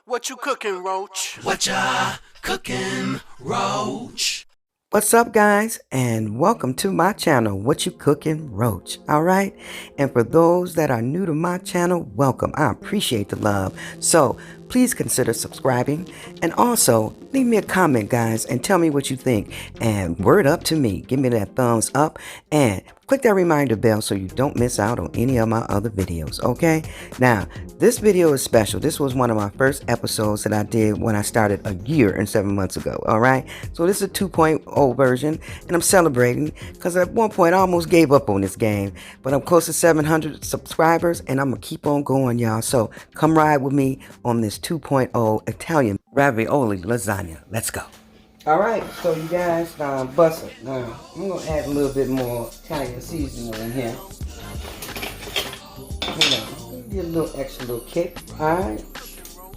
What you cooking, Roach? What ya cooking, Roach? What's up, guys, and welcome to my channel, What You Cooking, Roch. All right, and for those that are new to my channel, welcome. I appreciate the love, so please consider subscribing, and also leave me a comment, guys, and tell me what you think. And word up to me, give me that thumbs up, and click that reminder bell so you don't miss out on any of my other videos. Okay, now this video is special. This was one of my first episodes that I did when I started a year and 7 months ago. All right, so this is a 2.0 version, and I'm celebrating because at one point I almost gave up on this game, but I'm close to 700 subscribers, and I'm gonna keep on going, y'all. So come ride with me on this 2.0 Italian ravioli lasagna. Let's go. All right, so you guys, bust it. Now, I'm going to add a little bit more Italian seasoning in here. Hold on, get a little extra little kick. All right,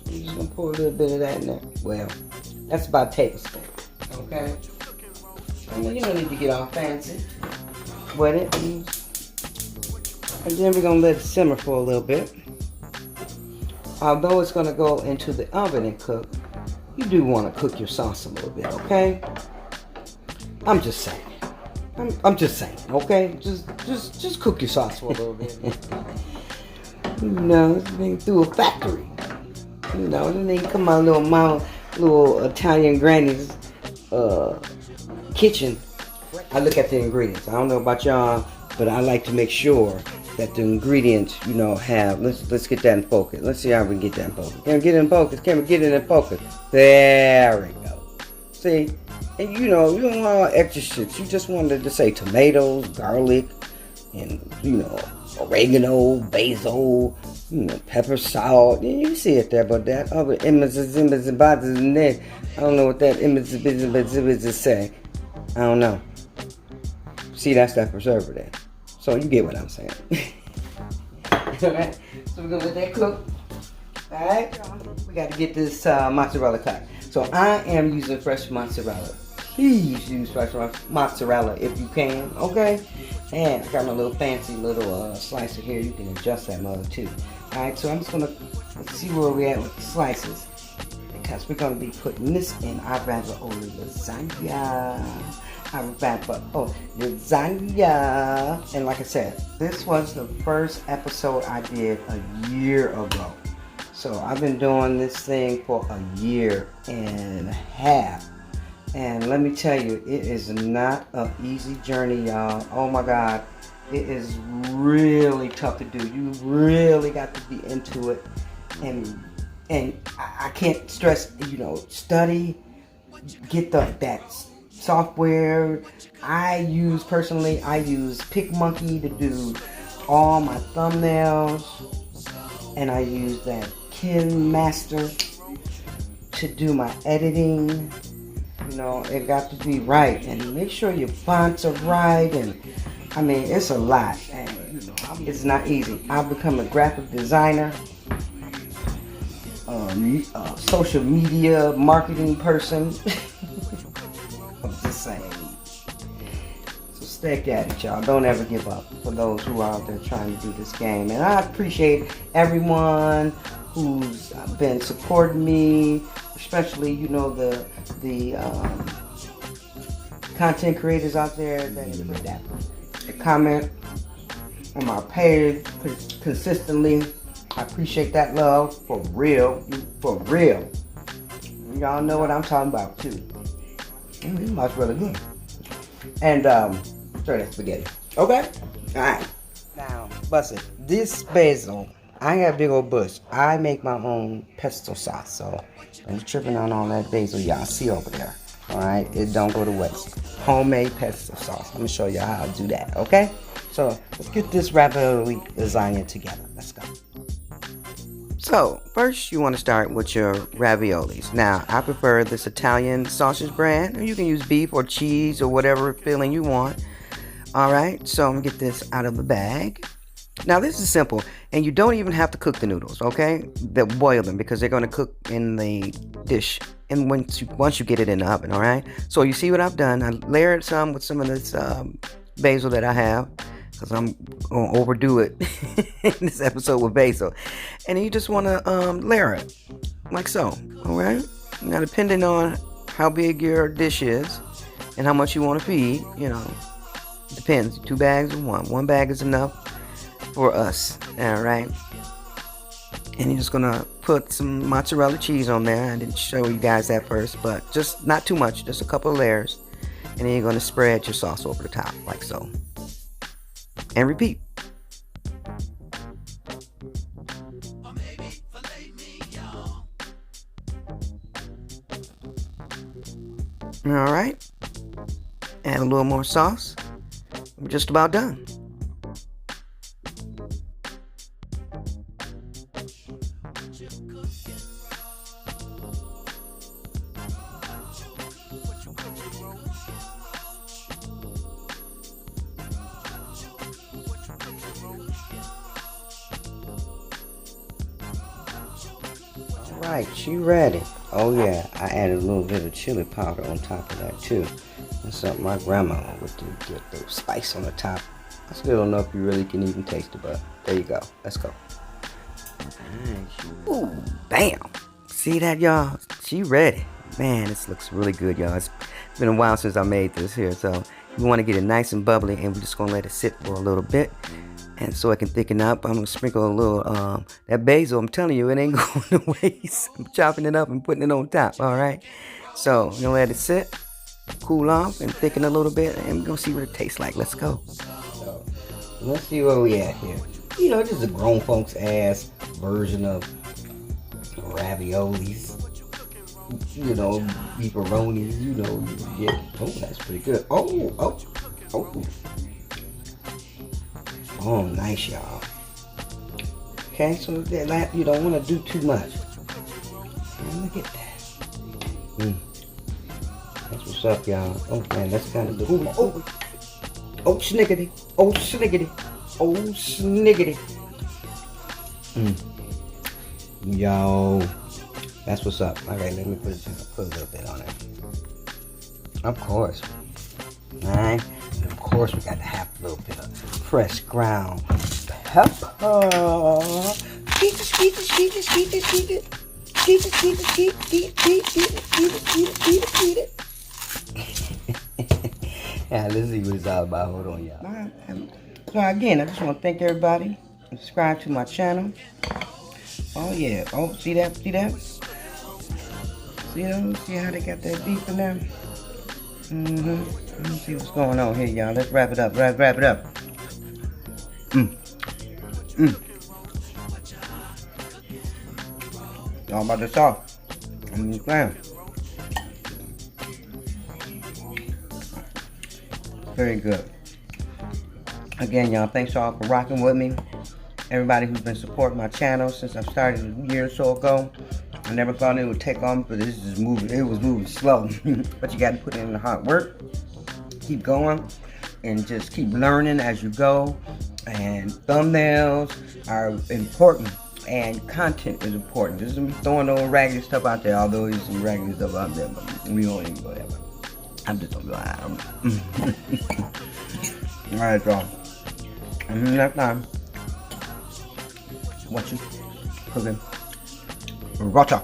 I'm just going to pour a little bit of that in there. Well, that's about a tablespoon, okay? I mean, you don't need to get all fancy with it. And then we're going to let it simmer for a little bit. Although it's going to go into the oven and cook, you do want to cook your sauce a little bit, okay? I'm just saying. I'm just saying, okay? Just cook your sauce for a little bit. You know, it's been through a factory. You know, then they come out little Italian granny's kitchen. I look at the ingredients. I don't know about y'all, but I like to make sure that the ingredients, you know, have, let's get that in focus. Let's see how we can get that in focus. Can we get it in focus? Can we get it in focus? There we go. See, and you don't want all extra shit. You just wanted to say tomatoes, garlic, and, you know, oregano, basil, you know, pepper, salt. And you see it there, but that other images and there, I don't know what that images say. I don't know. See, that's that preservative. So you get what I'm saying. Alright, so we're gonna let that cook. Alright, we gotta get this mozzarella cut. So I am using fresh mozzarella. Please use fresh mozzarella if you can, okay? And I got my little fancy little slicer here. You can adjust that mother too. Alright, so I'm just gonna see where we're at with the slices, because we're gonna be putting this in our ravioli lasagna. Lasagna. And like I said, this was the first episode I did a year ago. So I've been doing this thing for a year and a half. And let me tell you, it is not an easy journey, y'all. Oh my God. It is really tough to do. You really got to be into it. And I can't stress, you know, study, get that software. I use PicMonkey to do all my thumbnails, and I use that KineMaster to do my editing. You know, it got to be right, and make sure your fonts are right, and I mean, it's a lot, and you know, it's not easy. I've become a graphic designer, social media marketing person. I'm just saying. So stick at it, y'all. Don't ever give up for those who are out there trying to do this game. And I appreciate everyone who's been supporting me, especially, you know, the content creators out there that comment on my page consistently. I appreciate that love, for real, for real. Y'all know what I'm talking about too. This much really good. And try that spaghetti. Okay? Alright. Now, bust it. This basil, I got a big old bush. I make my own pesto sauce. So I'm tripping on all that basil y'all see over there. Alright? It don't go to waste. Homemade pesto sauce. I'm gonna show you how to do that. Okay? So let's get this ravioli lasagna together. Let's go. So, first you want to start with your raviolis. Now, I prefer this Italian sausage brand, or you can use beef or cheese or whatever filling you want. Alright, so I'm going to get this out of the bag. Now, this is simple, and you don't even have to cook the noodles, okay? They'll boil them because they're going to cook in the dish and once you get it in the oven, alright? So, you see what I've done? I layered some with some of this basil that I have, because I'm going to overdo it in this episode with basil. And you just want to layer it. like so. All right. Now, depending on how big your dish is and how much you want to feed, you know, depends. 2 bags or one. 1 bag is enough for us. All right. And you're just gonna put some mozzarella cheese on there. I didn't show you guys that first, but just not too much, just a couple of layers. And then you're gonna spread your sauce over the top, like so. And repeat. Alright. Add a little more sauce. We're just about done. Alright, she ready. Oh yeah, I added a little bit of chili powder on top of that too. That's something my grandma would do, get the spice on the top. I still don't know if you really can even taste it, but there you go. Let's go. Ooh, bam. See that, y'all? She ready. Man, this looks really good, y'all. It's been a while since I made this here, so you want to get it nice and bubbly, and we're just going to let it sit for a little bit. And so it can thicken up, I'm going to sprinkle a little, that basil, I'm telling you, it ain't going to waste. I'm chopping it up and putting it on top, all right? So, you're going to let it sit, cool off, and thicken a little bit, and we're going to see what it tastes like. Let's go. So, let's see where we at here. You know, this is a grown folks ass version of raviolis. You know, beefaronis, you know, yeah. Oh, that's pretty good. Oh. Oh, nice, y'all. Okay, so that you don't want to do too much. Look at that. That's what's up, y'all. Oh, man, that's kind of good. Oh, sniggity. Oh, sniggity. Oh, sniggity. Yo, that's what's up. All right, let me put a little bit on it. Of course. All right. And of course, we got to have a little bit of fresh ground pepper. Skeet it. Yeah, let's see what it's all about. Hold on, y'all. All right. So again, I just want to thank everybody. Subscribe to my channel. Oh yeah. Oh, see that? See that? See them? See how they got that beef in there? Let me see what's going on here, y'all. Let's wrap it up. Wrap it up. All about the sauce. I'm just playing. Very good. Again, y'all, thanks y'all for rocking with me. Everybody who's been supporting my channel since I started a year or so ago. I never thought it would take on, but this is moving. It was moving slow. But you got to put in the hard work. Keep going. And just keep learning as you go. And thumbnails are important. And content is important. Just throwing no raggedy stuff out there. Although there's some raggedy stuff out there. But we don't even go there. I'm just going to go out. Alright, y'all. Next time. What you cooking? Rocha.